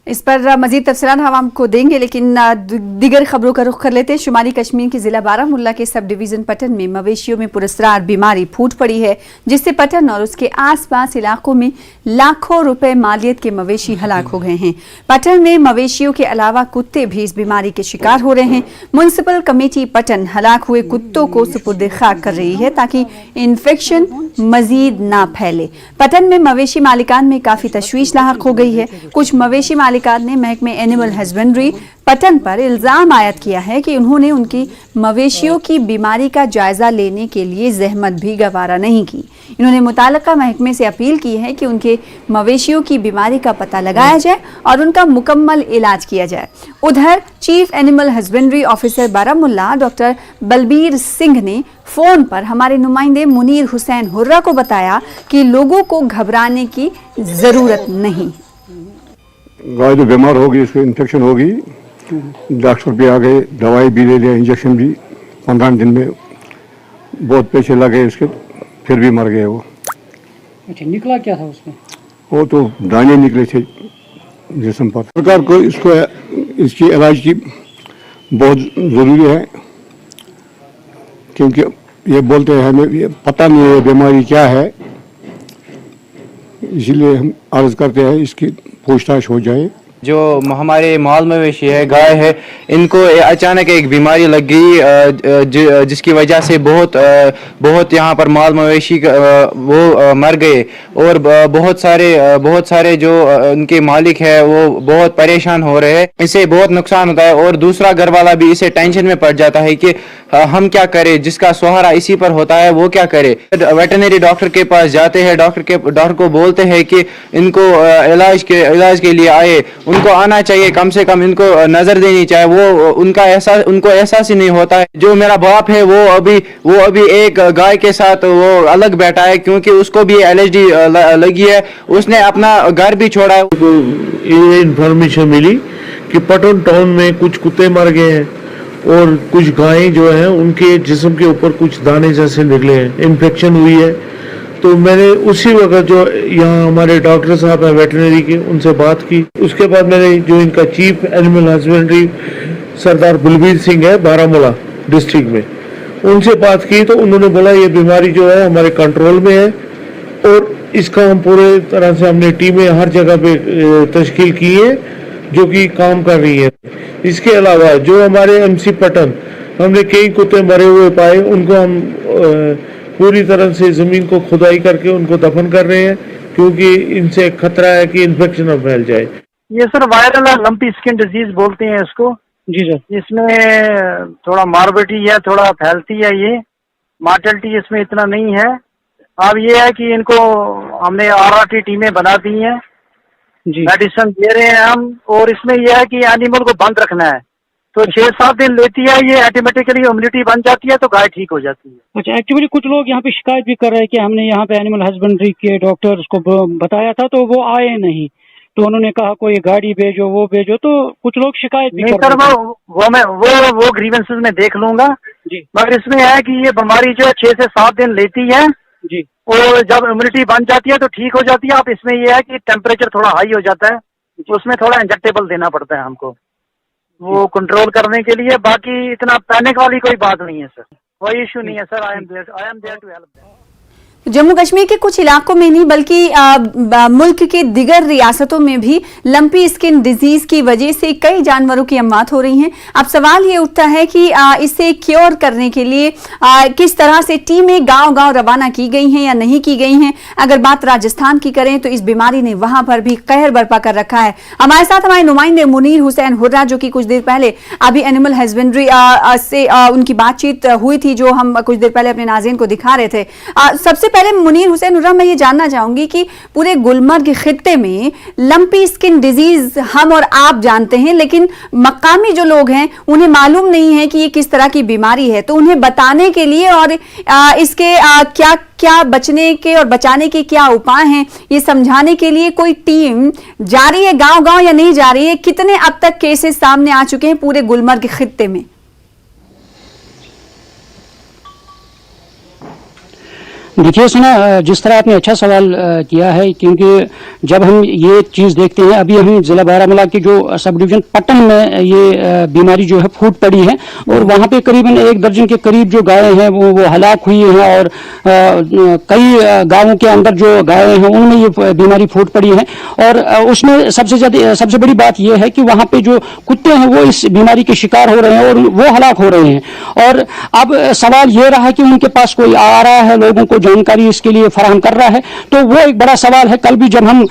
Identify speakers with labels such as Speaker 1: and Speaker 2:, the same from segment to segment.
Speaker 1: इस पर मजीद तफसीलात हम आपको देंगे, लेकिन दीगर खबरों का रुख कर लेते हैं। शुमाली कश्मीर के जिला बारामुल्ला के सब डिवीजन पटन में मवेशियों में पुरस्रार बीमारी फूट पड़ी है, जिससे पटन और उसके आसपास इलाकों में लाखों रुपए मालियत के मवेशी हलाक हो गए हैं। पटन में मवेशियों के अलावा कुत्ते भी इस बीमारी के शिकार हो रहे हैं। म्युनिसिपल कमेटी पटन हलाक हुए कुत्तों को सुपुर्द खाक कर रही है ताकि इन्फेक्शन मजीद ना फैले। पटन में मवेशी मालिकान में काफी तशवीश लाहक हो गई है। कुछ मवेशी मालिकान ने महकमे एनिमल हस्बेंड्री पटन पर इल्जाम आयद किया है कि उन्होंने उनकी मवेशियों की बीमारी का जायजा लेने के लिए जहमत भी गवारा नहीं की। इन्होंने मुताल्लिका महकमे से अपील की है कि उनके मवेशियों की बीमारी का पता लगाया जाए और उनका मुकम्मल इलाज किया जाए। उधर chief animal husbandry officer Baramulla doctor Balbir Singh ने फोन पर हमारे नुमाइंदे मुनीर हुसैन हुर्रा को बताया कि लोगों को घबराने की जरूरत नहीं।
Speaker 2: गाय जो बीमार होगी, इसको इन्फेक्शन होगी, डॉक्टर भी आ गए, दवाई भी ले लिया, इंजेक्शन भी 15 दिन में, बहुत पैसे लगे इसके, फिर भी मर गए वो।
Speaker 3: अच्छा, निकला क्या था उसमें?
Speaker 2: वो तो दाने निकले थे जिस्म पर। सरकार को इसकी इलाज की बहुत ज़रूरी है, क्योंकि ये बोलते हैं हमें ये पता नहीं है बीमारी क्या है, इसीलिए हम अर्ज करते हैं इसकी पूछताछ हो जाए।
Speaker 4: जो हमारे माल मवेशी है, गाय है, इनको अचानक एक बीमारी लग गई जिसकी वजह से बहुत यहाँ पर माल मवेशी वो मर गए और बहुत सारे जो उनके मालिक है वो बहुत परेशान हो रहे हैं। इससे बहुत नुकसान होता है और दूसरा घर वाला भी इसे टेंशन में पड़ जाता है कि हम क्या करें, जिसका सहारा इसी पर होता है वो क्या करे। वेटरनरी डॉक्टर के पास जाते हैं, डॉक्टर को बोलते हैं कि इनको इलाज के लिए आए, उनको आना चाहिए, कम से कम इनको नजर देनी चाहिए। वो उनको एहसास ही नहीं होता है। जो मेरा बाप है वो अभी एक गाय के साथ वो अलग बैठा है क्योंकि उसको भी एलर्जी लगी है, उसने अपना घर भी छोड़ा है।
Speaker 5: ये इन्फॉर्मेशन मिली कि पटन टाउन में कुछ कुत्ते मर गए हैं और कुछ गायें जो हैं उनके जिस्म के ऊपर कुछ दाने जैसे निकले हैं, इन्फेक्शन हुई है। तो मैंने उसी वक्त जो यहाँ हमारे डॉक्टर साहब हैं वेटरनरी के, उनसे बात की। उसके बाद मैंने जो इनका chief animal husbandry Sardar Balbir Singh है बारामूला डिस्ट्रिक्ट में, उनसे बात की तो उन्होंने बोला ये बीमारी जो है हमारे कंट्रोल में है और इसका हम पूरे तरह से हमने टीमें हर जगह पे तश्कील की है जो कि काम कर रही है। इसके अलावा जो हमारे एमसी पटन हमने कई कुत्ते मरे हुए पाए, उनको हम पूरी तरह से जमीन को खुदाई करके उनको दफन कर रहे हैं क्योंकि इनसे खतरा है कि इन्फेक्शन न फैल जाए।
Speaker 6: ये sir viral lumpy skin disease बोलते हैं इसको।
Speaker 3: जी सर।
Speaker 6: इसमें थोड़ा मॉर्बिडिटी है, थोड़ा फैलती है, ये मॉर्टेलिटी इसमें इतना नहीं है। अब ये है कि इनको हमने RRT टीमें बना दी हैं, मेडिसिन दे रहे हैं हम, और इसमें यह है कि एनिमल को बंद रखना है तो 6-7 दिन लेती है, ये ऑटोमेटिकली इम्यूनिटी बन जाती है तो गाय ठीक हो जाती है।
Speaker 3: अच्छा, एक्चुअली कुछ लोग यहाँ पे शिकायत भी कर रहे हैं कि हमने यहाँ पे एनिमल हस्बेंड्री के डॉक्टर्स को बताया था तो वो आए नहीं, तो उन्होंने कहा कोई गाड़ी भेजो, वो भेजो, तो कुछ लोग शिकायत भी कर रहे हैं।
Speaker 6: वो ग्रीवेंसेस में देख लूंगा जी, मगर इसमें है कि ये बीमारी जो है 6 से 7 दिन लेती है जी, और जब इम्यूनिटी बन जाती है तो ठीक हो जाती है। अब इसमें यह है कि टेम्परेचर थोड़ा हाई हो जाता है, उसमें थोड़ा इंजेक्टेबल देना पड़ता है हमको वो कंट्रोल करने के लिए। बाकी इतना पैनिक वाली कोई बात नहीं है सर, कोई इशू नहीं है sir. I am there to help.
Speaker 1: Jammu Kashmir के कुछ इलाकों में नहीं बल्कि मुल्क के दिगर रियासतों में भी लंपी स्किन डिजीज की वजह से कई जानवरों की अमवात हो रही हैं। अब सवाल ये उठता है कि इसे क्योर करने के लिए किस तरह से टीमें गांव-गांव रवाना की गई हैं या नहीं की गई हैं। अगर बात राजस्थान की करें तो इस बीमारी ने वहां पर भी कहर बरपा कर रखा है। हमारे साथ हमारे नुमाइंदे मुनीर हुसैन हुर्रा, जो कि कुछ देर पहले अभी एनिमल हस्बेंड्री से उनकी बातचीत हुई थी जो हम कुछ देर पहले अपने नाज़रीन को दिखा रहे थे। सबसे पहले मुनीर हुसैन हुर्रा, मैं ये जानना चाहूंगी कि पूरे गुलमर्ग खित्ते में लंपी स्किन डिजीज हम और आप जानते हैं, लेकिन मकामी जो लोग हैं उन्हें मालूम नहीं है कि ये किस तरह की बीमारी है, तो उन्हें बताने के लिए और इसके क्या क्या बचने के और बचाने के क्या उपाय हैं, ये समझाने के लिए कोई टीम जा रही है गांव-गांव या नहीं जा रही है? कितने अब तक केसेस सामने आ चुके हैं पूरे गुलमर्ग खित्ते में?
Speaker 3: देखिए सुना, जिस तरह आपने अच्छा सवाल किया है, क्योंकि जब हम ये चीज़ देखते हैं, अभी हम जिला बारामूला के जो सब डिवीजन पट्टन में ये बीमारी जो है फूट पड़ी है और वहाँ पे करीबन 1 दर्जन के करीब जो गायें हैं वो हलाक हुई हैं और कई गांवों के अंदर जो गायें हैं उनमें ये बीमारी फूट पड़ी है। और उसमें सबसे बड़ी बात यह है कि वहाँ पे जो कुत्ते हैं वो इस बीमारी के शिकार हो रहे हैं और वो हलाक हो रहे हैं। और अब सवाल ये रहा कि उनके पास कोई आ रहा है, लोगों को जानकारी इसके लिए फराहम कर रहा है, तो वो एक बड़ा सवाल है। कल भी जब हम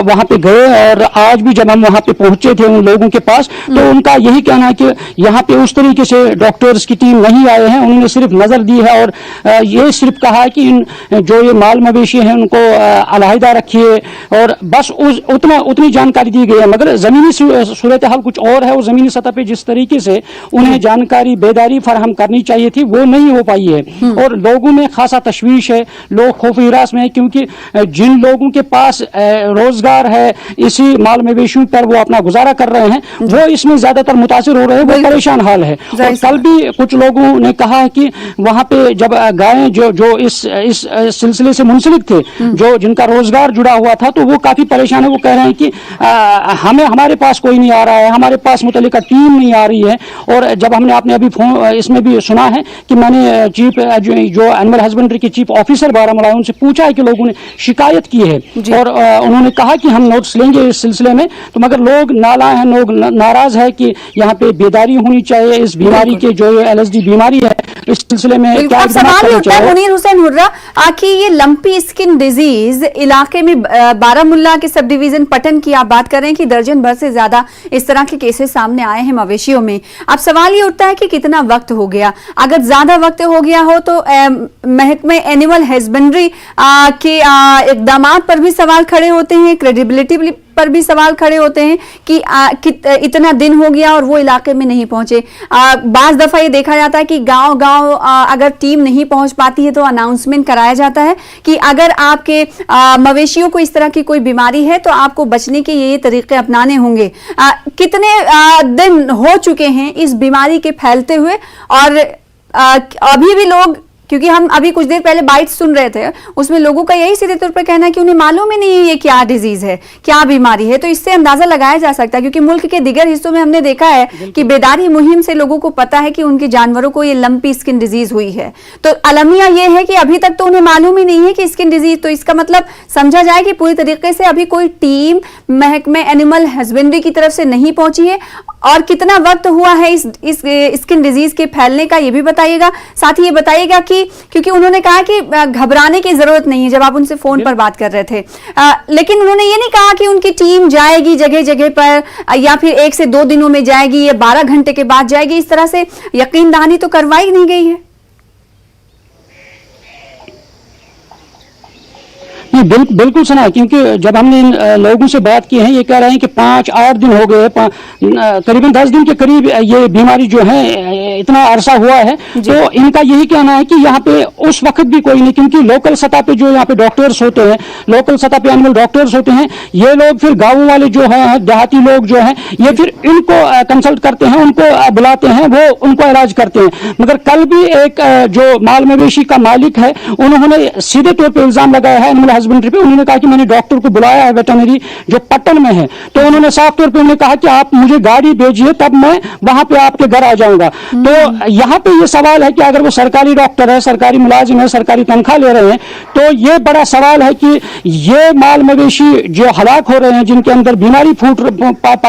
Speaker 3: वहाँ पे गए और आज भी जब हम वहाँ पे पहुंचे थे उन लोगों के पास, तो उनका यही कहना है कि यहाँ पे उस तरीके से डॉक्टर्स की टीम नहीं आए हैं, उन्होंने सिर्फ नजर दी है और ये सिर्फ कहा है कि जो ये माल मवेशी हैं उनको अलहदा रखिए और बस उतनी जानकारी दी गई है। मगर जमीनी सूरत हाल कुछ और है और जमीनी सतह पे जिस तरीके से उन्हें जानकारी बेदारी फराहम करनी चाहिए थी वो नहीं हो पाई है और लोगों में खासा तशवीश है, लोग खौफ हिरास में है, क्योंकि जिन लोगों के पास रोजगार है इसी माल मवेशियों पर वो अपना गुजारा कर रहे हैं वो इसमें ज्यादातर मुतासिर हो रहे हैं, वो परेशान हाल है। और कल भी कुछ लोगों ने कहा है कि वहां पे जब गायें जो इस सिलसिले से मुंसलिक थे, जो जिनका रोजगार जुड़ा हुआ था, तो वो काफी परेशान है। वो कह रहे हैं कि हमारे पास कोई नहीं आ रहा है, हमारे पास मुतल्लिका टीम नहीं आ रही है। और जब हमने आपने अभी इसमें भी सुना है कि मैंने चीफ जो एनिमल हस्बेंड्री के चीफ ऑफिसर बारामूला उनसे पूछा है कि लोगों ने शिकायत की है और उन्होंने कहा कि हम नोट्स लेंगे इस सिलसिले में, तो मगर लोग नाला हैं, लोग नाराज है कि यहाँ पे बेदारी होनी चाहिए इस बीमारी के, जो LSD बीमारी है, इस सिलसिले में क्या
Speaker 1: सवाल होता है। मुनीर हुसैन हुर्रा, आखिर ये लंपी स्किन डिजीज इलाके में बारामूला के सब डिवीजन पटन की आप बात कर रहे हैं कि दर्जन भर से ज्यादा इस तरह के केसेस सामने आए हैं मवेशियों में। अब सवाल ये उठता है कि कितना वक्त हो गया, अगर ज्यादा वक्त हो गया हो तो महकमे एनिमल हस्बेंड्री के इकदामात पर भी सवाल खड़े होते हैं, क्रेडिबिलिटी पर भी सवाल खड़े होते हैं कि इतना दिन हो गया और वो इलाके में नहीं पहुंचे। बाज दफा ये देखा जाता है कि गांव अगर टीम नहीं पहुंच पाती है तो अनाउंसमेंट कराया जाता है कि अगर आपके मवेशियों को इस तरह की कोई बीमारी है तो आपको बचने के ये तरीके अपनाने होंगे। कितने दिन हो चुके हैं इस बीमारी के फैलते हुए और अभी भी लोग, क्योंकि हम अभी कुछ देर पहले बाइट सुन रहे थे, उसमें लोगों का यही सीधे तौर पर कहना है कि उन्हें मालूम ही नहीं है ये क्या डिजीज है, क्या बीमारी है। तो इससे अंदाजा लगाया जा सकता है, क्योंकि मुल्क के दिगर हिस्सों में हमने देखा है कि बेदारी मुहिम से लोगों को पता है कि उनके जानवरों को ये लंपी स्किन डिजीज हुई है। तो अलमिया ये है कि अभी तक तो उन्हें मालूम ही नहीं है कि स्किन डिजीज, तो इसका मतलब समझा जाए कि पूरी तरीके से अभी कोई टीम महकमे एनिमल हस्बेंड्री की तरफ से नहीं पहुंची है। और कितना वक्त हुआ है इस स्किन डिजीज के फैलने का, ये भी बताइएगा। साथ ही ये बताइएगा कि क्योंकि उन्होंने कहा कि घबराने की जरूरत नहीं है जब आप उनसे फोन पर बात कर रहे थे, लेकिन उन्होंने ये नहीं कहा कि उनकी टीम जाएगी जगह जगह पर या फिर 1 से 2 दिनों में जाएगी या 12 घंटे के बाद जाएगी। इस तरह से यकीन दहानी तो करवाई नहीं गई है।
Speaker 3: बिल्कुल सुना, क्योंकि जब हमने इन लोगों से बात की है ये कह रहे हैं कि 5-8 दिन हो गए, करीबन 10 दिन के करीब ये बीमारी जो है इतना अरसा हुआ है। तो इनका यही कहना है कि यहाँ पे उस वक्त भी कोई नहीं, क्योंकि लोकल सतह पे जो यहाँ पे डॉक्टर्स होते हैं, लोकल सतह पे एनिमल डॉक्टर्स होते हैं, ये लोग फिर गाँव वाले जो हैं, देहाती लोग जो हैं, ये फिर इनको कंसल्ट करते हैं, उनको बुलाते हैं, वो उनको इलाज करते हैं। मगर कल भी एक जो माल मवेशी का मालिक है उन्होंने सीधे तौर पर इल्जाम लगाया है एनिमल हस्बेंड्री पे। उन्होंने कहा कि मैंने डॉक्टर को बुलाया है वेटरनरी जो पट्टन में है, तो उन्होंने साफ तौर पे उन्होंने कहा कि आप मुझे गाड़ी भेजिए तब मैं वहां पे आपके घर आ जाऊंगा। तो यहाँ पे ये सवाल है कि अगर वो सरकारी डॉक्टर है, सरकारी मुलाजिम है, सरकारी तनख्वाह ले रहे हैं, तो ये बड़ा सवाल है कि ये माल मवेशी जो हलाक हो रहे हैं, जिनके अंदर बीमारी पड़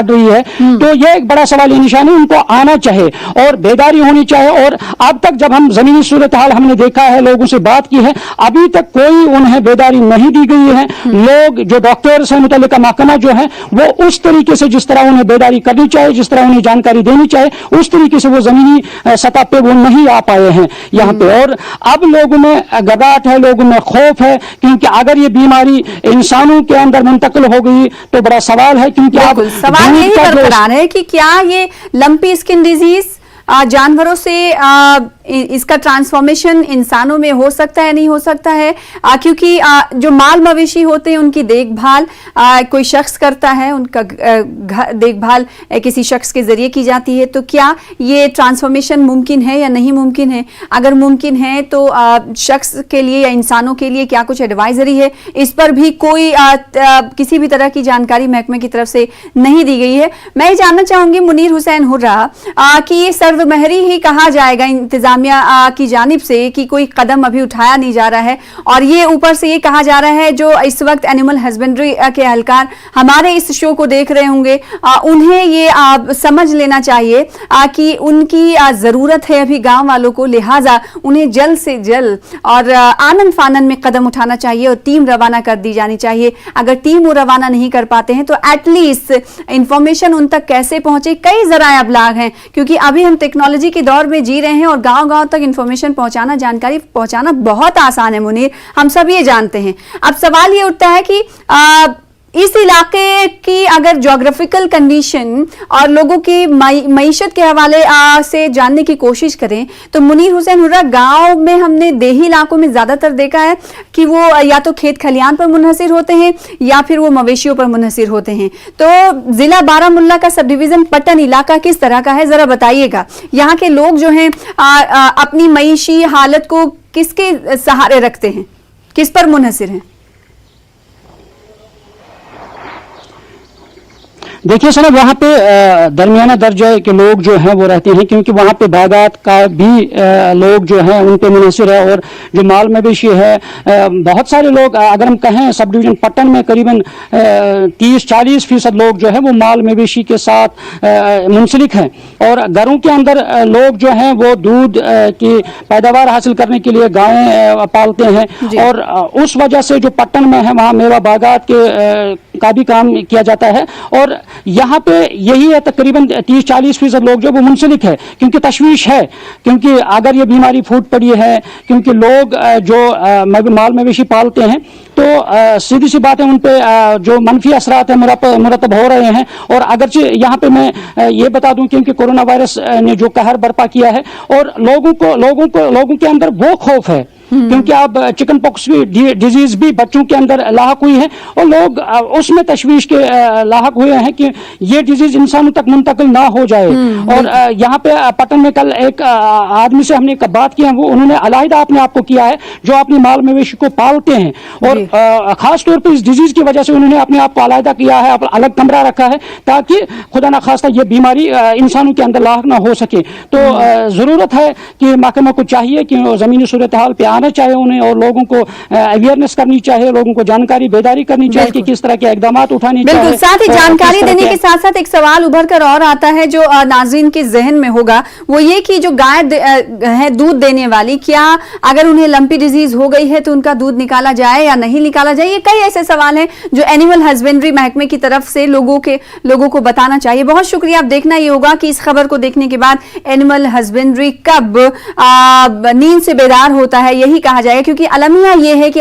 Speaker 3: रही है, तो ये एक बड़ा सवाल निशान है। उनको आना चाहिए और बेदारी होनी चाहिए। और अब तक जब हम जमीनी सूरत हाल हमने देखा है, लोगों से बात की है, अभी तक कोई उन्हें बेदारी नहीं दी गई है। लोग जो डॉक्टर्स हैं, मुतल्लिका महकमा जो है, वो उस तरीके से जिस तरह उन्हें बेदारी करनी चाहिए, जिस तरह उन्हें जानकारी देनी चाहिए, उस तरीके से वो जमीनी सतह पे वो नहीं आ पाए हैं यहाँ पे। और अब लोगों में घबराहट है, लोगों में खौफ है, क्योंकि अगर ये बीमारी इंसानों के अंदर मुंतकिल हो गई तो बड़ा सवाल है। क्योंकि
Speaker 1: सवाल यही बरकरार है कि क्या ये लंपी स्किन डिजीज जानवरों से इसका ट्रांसफॉर्मेशन इंसानों में हो सकता है, नहीं हो सकता है? क्योंकि जो माल मवेशी होते हैं उनकी देखभाल कोई शख्स करता है, उनका देखभाल किसी शख्स के जरिए की जाती है, तो क्या ये ट्रांसफॉर्मेशन मुमकिन है या नहीं मुमकिन है? अगर मुमकिन है तो शख्स के लिए या इंसानों के लिए क्या कुछ एडवाइजरी है? इस पर भी कोई किसी भी तरह की जानकारी महकमे की तरफ से नहीं दी गई है। मैं ये जानना चाहूंगी मुनीर हुसैन हुर्रा कि ये सर्वमहरी ही कहा जाएगा इंतजामिया की जानिब से कि कोई कदम अभी उठाया नहीं जा रहा है, और ये ऊपर से ये कहा जा रहा है जो इस वक्त एनिमल हस्बेंड्री के एहलकार हमारे इस शो को देख रहे होंगे उन्हें ये समझ लेना चाहिए कि उनकी ज़रूरत है अभी गांव वालों को, लिहाजा उन्हें जल्द से जल्द और आनन फानन में कदम उठाना चाहिए और टीम रवाना कर दी जानी चाहिए। अगर टीम वो रवाना नहीं कर पाते हैं तो एटलीस्ट इंफॉर्मेशन उन तक कैसे पहुंचे? कई ज़राए अबलाग हैं, क्योंकि अभी हम टेक्नोलॉजी के दौर में जी रहे हैं और गांव-गांव तक इंफॉर्मेशन पहुंचाना, जानकारी पहुंचाना बहुत आसान है मुनीर, हम सब ये जानते हैं। अब सवाल ये उठता है कि इस इलाके की अगर ज्योग्राफिकल कंडीशन और लोगों की मईशत के हवाले से जानने की कोशिश करें तो मुनीर हुसैन हुर्रा, गांव में हमने देही इलाकों में ज़्यादातर देखा है कि वो या तो खेत खलियान पर मुनहसिर होते हैं या फिर वो मवेशियों पर मुनहसिर होते हैं। तो ज़िला बारामुल्ला का सब डिवीज़न पट्टन इलाका किस तरह का है, ज़रा बताइएगा। यहाँ के लोग जो हैं अपनी मईशी हालत को किसके सहारे रखते हैं, किस पर मुनहसिर हैं?
Speaker 7: देखिए सर, वहाँ पे दरमियाना दर्जे के लोग जो हैं वो रहते हैं, क्योंकि वहाँ पे बागात का भी लोग जो हैं उन पे मुनहसिर है, और जो माल मवेशी है बहुत सारे लोग, अगर हम कहें सब डिवीजन पट्टन में करीबन 30-40% लोग जो है वो माल मवेशी के साथ मुंसलिक हैं, और घरों के अंदर लोग जो हैं वो दूध की पैदावार हासिल करने के लिए गायें पालते हैं, और उस वजह से जो पट्टन में है वहाँ मेवा बागात का भी काम किया जाता है, और यहाँ पे यही है तकरीबन 30-40% लोग जो वो मुंसलिक है, क्योंकि तशवीश है, क्योंकि अगर ये बीमारी फूट पड़ी है, क्योंकि लोग जो माल मवेशी पालते हैं तो सीधी सी बात है उन पे जो मनफी असरात है मुरतब हो रहे हैं। और अगरचे यहाँ पे मैं ये बता दूं क्योंकि कोरोना वायरस ने जो कहर बर्पा किया है, और लोगों के अंदर वो खौफ है, क्योंकि अब चिकन पॉक्स भी डिजीज भी बच्चों के अंदर लाहक हुई है, और लोग उसमें तशवीश के लाहक हुए हैं कि ये डिजीज इंसानों तक मुंतकिल ना हो जाए। और यहाँ पे पटन में कल एक आदमी से हमने एक बात की है, वो उन्होंने अलहदा अपने आप को किया है जो अपनी माल मवेशी को पालते हैं, और खास तौर पर इस डिजीज की वजह से उन्होंने अपने आप को अलहदा किया है, अलग कमरा रखा है, ताकि खुदा न खास्ता ये बीमारी इंसानों के अंदर लाहक ना हो सके। तो जरूरत है कि महकमा को चाहिए कि जमीनी सूरत हाल पे आना चाहिए उन्हें, और लोगों को अवेयरनेस करनी चाहिए, लोगों को जानकारी बेदारी करनी चाहिए कि किस तरह के इकदाम उठाने चाहिए।
Speaker 1: बिल्कुल, साथ ही जानकारी देने के साथ साथ एक सवाल उभर कर और आता है जो नाज़रीन के जहन में होगा, वो ये कि जो गाय है दूध देने वाली, क्या अगर उन्हें लंपी डिजीज हो गई है तो उनका दूध निकाला जाए या नहीं निकाला जाए? ये कई ऐसे सवाल हैं जो एनिमल हस्बेंड्री महकमे की तरफ से लोगों को बताना चाहिए। बहुत शुक्रिया। अब देखना ये होगा कि इस खबर को देखने के बाद एनिमल हस्बेंड्री कब नींद से बेदार होता है, यही कहा जाएगा, क्योंकि अलमिया ये है कि